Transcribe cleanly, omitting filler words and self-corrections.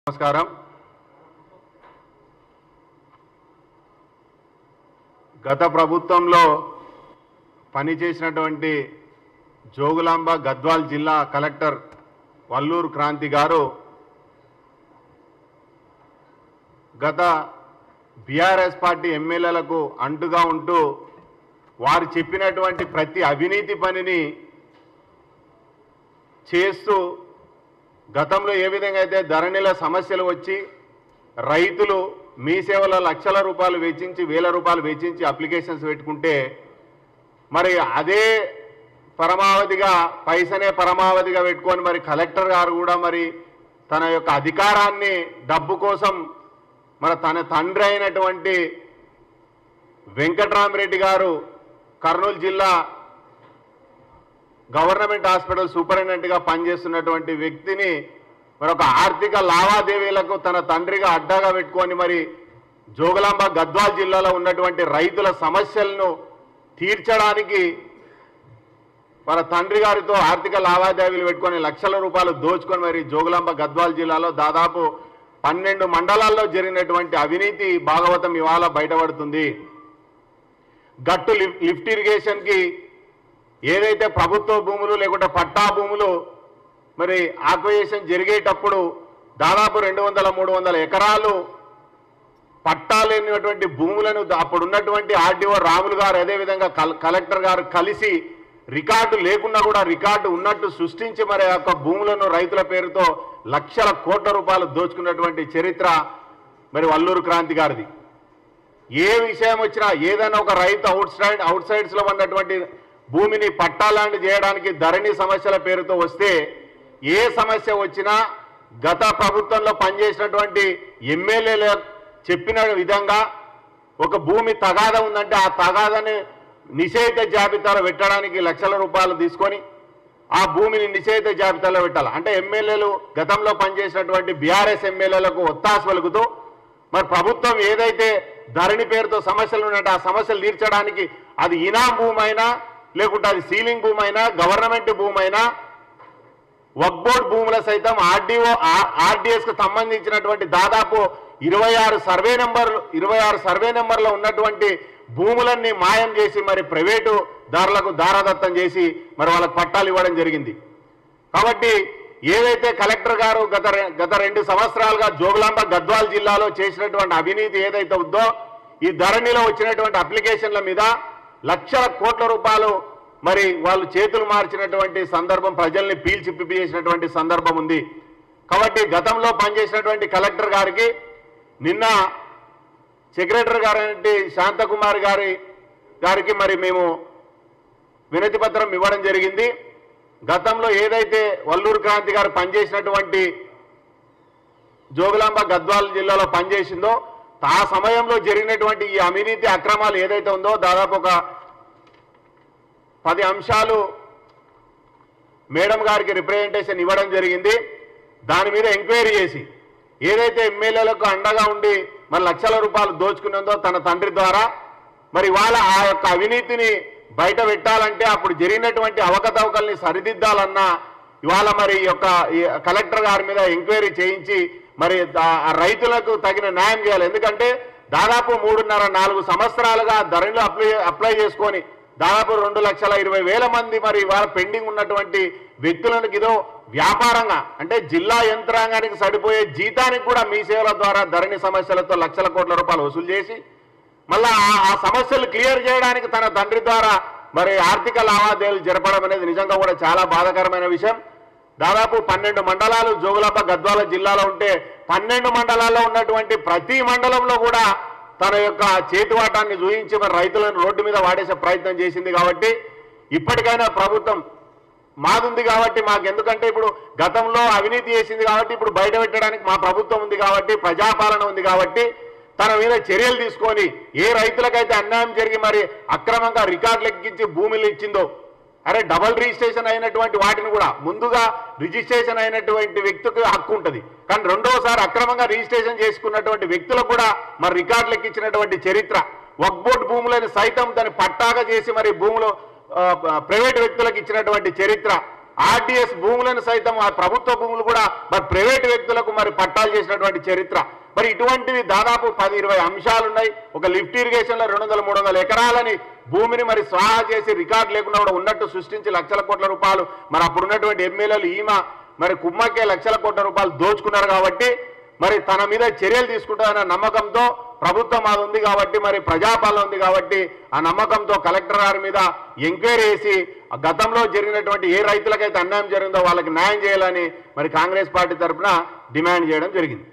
నమస్కారం. గత ప్రభుత్వంలో పనిచేసినటువంటి జోగులాంబ గద్వాల్ జిల్లా కలెక్టర్ వల్లూరు క్రాంతి గారు గత బీఆర్ఎస్ పార్టీ ఎమ్మెల్యేలకు అంటుగా ఉంటూ వారు చెప్పినటువంటి ప్రతి అవినీతి పనిని చేస్తూ గతంలో ఏ విధంగా అయితే ధరణిల సమస్యలు వచ్చి రైతులు మీ సేవలో లక్షల రూపాయలు వెచ్చించి వేల రూపాయలు వెచ్చించి అప్లికేషన్స్ పెట్టుకుంటే మరి అదే పరమావధిగా పైసనే పరమావధిగా పెట్టుకొని మరి కలెక్టర్ గారు కూడా మరి తన యొక్క అధికారాన్ని డబ్బు కోసం మరి తన తండ్రి అయినటువంటి వెంకట్రామరెడ్డి గారు కర్నూలు జిల్లా గవర్నమెంట్ హాస్పిటల్ సూపరింటెండెంట్గా పనిచేస్తున్నటువంటి వ్యక్తిని మరి ఒక ఆర్థిక లావాదేవీలకు తన తండ్రిగా అడ్డాగా పెట్టుకొని మరి జోగులాంబ గద్వాల్ జిల్లాలో ఉన్నటువంటి రైతుల సమస్యలను తీర్చడానికి మన తండ్రి గారితో ఆర్థిక లావాదేవీలు పెట్టుకొని లక్షల రూపాయలు దోచుకొని మరి జోగులాంబ గద్వాల్ జిల్లాలో దాదాపు 12 మండలాల్లో జరిగినటువంటి అవినీతి భాగవతం ఇవాళ బయటపడుతుంది. గట్టు లిఫ్ట్ ఇరిగేషన్కి ఏదైతే ప్రభుత్వ భూములు లేకుంటే పట్టా భూములు మరి ఆక్విజిషన్ జరిగేటప్పుడు దాదాపు 200-300 ఎకరాలు పట్టా లేనటువంటి భూములను అప్పుడున్నటువంటి ఆర్డీఓ రాములు గారు అదేవిధంగా కలెక్టర్ గారు కలిసి రికార్డు లేకున్నా కూడా రికార్డు ఉన్నట్టు సృష్టించి మరి ఆ యొక్క భూములను రైతుల పేరుతో లక్షల కోట్ల రూపాయలు దోచుకున్నటువంటి చరిత్ర మరి వల్లూరు క్రాంతి గారిది. ఏ విషయం వచ్చినా ఏదైనా ఒక రైతు అవుట్ సైడ్స్లో ఉన్నటువంటి భూమిని పట్టాలాంటి చేయడానికి ధరణి సమస్యల పేరుతో వస్తే ఏ సమస్య వచ్చినా గత ప్రభుత్వంలో పనిచేసినటువంటి ఎమ్మెల్యేలు చెప్పిన విధంగా ఒక భూమి తగాదా ఉందంటే ఆ తగాదాన్ని నిషేధ జాబితాలో పెట్టడానికి లక్షల రూపాయలు తీసుకొని ఆ భూమిని నిషేధ జాబితాలో పెట్టాలి. అంటే ఎమ్మెల్యేలు గతంలో పనిచేసినటువంటి బీఆర్ఎస్ ఎమ్మెల్యేలకు ఒత్తాసు పలుకుతూ మరి ప్రభుత్వం ఏదైతే ధరణి పేరుతో సమస్యలు ఉన్నాయంటే ఆ సమస్యలు తీర్చడానికి అది ఇనాం భూమి అయినా లేకుంటే అది సీలింగ్ భూమి అయినా గవర్నమెంట్ భూమి అయినా వక్ఫ్ బోర్డు భూముల సైతం ఆర్డీఎస్కు సంబంధించినటువంటి దాదాపు 26 సర్వే నెంబర్లో ఉన్నటువంటి భూములన్నీ మాయం చేసి మరి ప్రైవేటు దారులకు దారాదత్తం చేసి మరి వాళ్ళకు పట్టాలు ఇవ్వడం జరిగింది. కాబట్టి ఏదైతే కలెక్టర్ గారు గత 2 సంవత్సరాలుగా జోగులాంబ గద్వాల్ జిల్లాలో చేసినటువంటి అవినీతి ఏదైతే ఉందో ఈ ధరణిలో వచ్చినటువంటి అప్లికేషన్ల మీద లక్షల కోట్ల రూపాయలు మరి వాళ్ళు చేతులు మార్చినటువంటి సందర్భం ప్రజల్ని పీల్చిపిప్పి చేసినటువంటి సందర్భం ఉంది. కాబట్టి గతంలో పనిచేసినటువంటి కలెక్టర్ గారికి నిన్న సెక్రటరీ గారి శాంతకుమార్ గారికి మరి మేము వినతి పత్రం ఇవ్వడం జరిగింది. గతంలో ఏదైతే వల్లూరు క్రాంతి గారు పనిచేసినటువంటి జోగులాంబ గద్వాల్ జిల్లాలో పనిచేసిందో ఆ సమయంలో జరిగినటువంటి ఈ అవినీతి అక్రమాలు ఏదైతే ఉందో దాదాపు ఒక 10 అంశాలు మేడం గారికి రిప్రజెంటేషన్ ఇవ్వడం జరిగింది. దాని మీద ఎంక్వైరీ చేసి ఏదైతే ఎమ్మెల్యేలకు అండగా ఉండి మరి లక్షల రూపాయలు దోచుకున్నదో తన తండ్రి ద్వారా మరి వాళ్ళ ఆ యొక్క అవినీతిని బయట పెట్టాలంటే అప్పుడు జరిగినటువంటి అవకతవకల్ని సరిదిద్దాలన్నా ఇవాళ మరి ఈ యొక్క కలెక్టర్ గారి మీద ఎంక్వైరీ చేయించి మరి రైతులకు తగిన న్యాయం చేయాలి. ఎందుకంటే దాదాపు 3.5-4 సంవత్సరాలుగా ధరణిలో అప్లై చేసుకొని దాదాపు 2,20,000 మంది మరి ఇవాళ పెండింగ్ ఉన్నటువంటి వ్యక్తులకు ఇదో వ్యాపారంగా అంటే జిల్లా యంత్రాంగానికి సరిపోయే జీతానికి కూడా మీ సేవల ద్వారా ధరణి సమస్యలతో లక్షల కోట్ల రూపాయలు వసూలు చేసి మళ్ళా ఆ సమస్యలు క్లియర్ చేయడానికి తన తండ్రి ద్వారా మరి ఆర్థిక లావాదేవీలు జరపడం అనేది నిజంగా కూడా చాలా బాధాకరమైన విషయం. దాదాపు 12 మండలాలు జోగులాంబ గద్వాల జిల్లాలో ఉంటే 12 మండలాల్లో ఉన్నటువంటి ప్రతి మండలంలో కూడా తన యొక్క చేతివాటాన్ని చూయించి మరి రైతులను రోడ్డు మీద వాడేసే ప్రయత్నం చేసింది. కాబట్టి ఇప్పటికైనా ప్రభుత్వం మాదుంది కాబట్టి మాకు ఎందుకంటే ఇప్పుడు గతంలో అవినీతి చేసింది కాబట్టి ఇప్పుడు బయట పెట్టడానికి మా ప్రభుత్వం ఉంది కాబట్టి ప్రజాపాలన ఉంది కాబట్టి తన మీద చర్యలు తీసుకొని ఏ రైతులకైతే అన్యాయం జరిగి మరి అక్రమంగా రికార్డులు ఎక్కించి భూములు ఇచ్చిందో అరే డబల్ రిజిస్ట్రేషన్ అయినటువంటి వాటిని కూడా ముందుగా రిజిస్ట్రేషన్ అయినటువంటి వ్యక్తికి హక్కు ఉంటుంది కానీ రెండోసారి అక్రమంగా రిజిస్ట్రేషన్ చేసుకున్నటువంటి వ్యక్తులకు కూడా మరి రికార్డులు ఎక్కించినటువంటి చరిత్ర వక్ఫ్ బోర్డు భూములను సైతం దాన్ని పట్టాగా చేసి మరి భూములు ప్రైవేట్ వ్యక్తులకు ఇచ్చినటువంటి చరిత్ర ఆర్డీఎస్ భూములను సైతం ఆ ప్రభుత్వ భూములు కూడా మరి ప్రైవేటు వ్యక్తులకు మరి పట్టాలు చేసినటువంటి చరిత్ర. మరి ఇటువంటివి దాదాపు 10-20 అంశాలు ఉన్నాయి. ఒక లిఫ్ట్ ఇరిగేషన్లో 200-300 ఎకరాలని భూమిని మరి స్వాహా చేసి రికార్డు లేకుండా కూడా ఉన్నట్టు సృష్టించి లక్షల కోట్ల రూపాయలు మరి అప్పుడున్నటువంటి ఎమ్మెల్యేలు మరి కుమ్మకే లక్షల కోట్ల రూపాయలు దోచుకున్నారు. కాబట్టి మరి తన మీద చర్యలు తీసుకుంటారన్న నమ్మకంతో ప్రభుత్వం అది ఉంది కాబట్టి మరి ప్రజాపాలన ఉంది కాబట్టి ఆ నమ్మకంతో కలెక్టర్ గారి మీద ఎంక్వైరీ చేసి గతంలో జరిగినటువంటి ఏ రైతులకైతే అన్యాయం జరిగిందో వాళ్ళకి న్యాయం చేయాలని మరి కాంగ్రెస్ పార్టీ తరఫున డిమాండ్ చేయడం జరిగింది.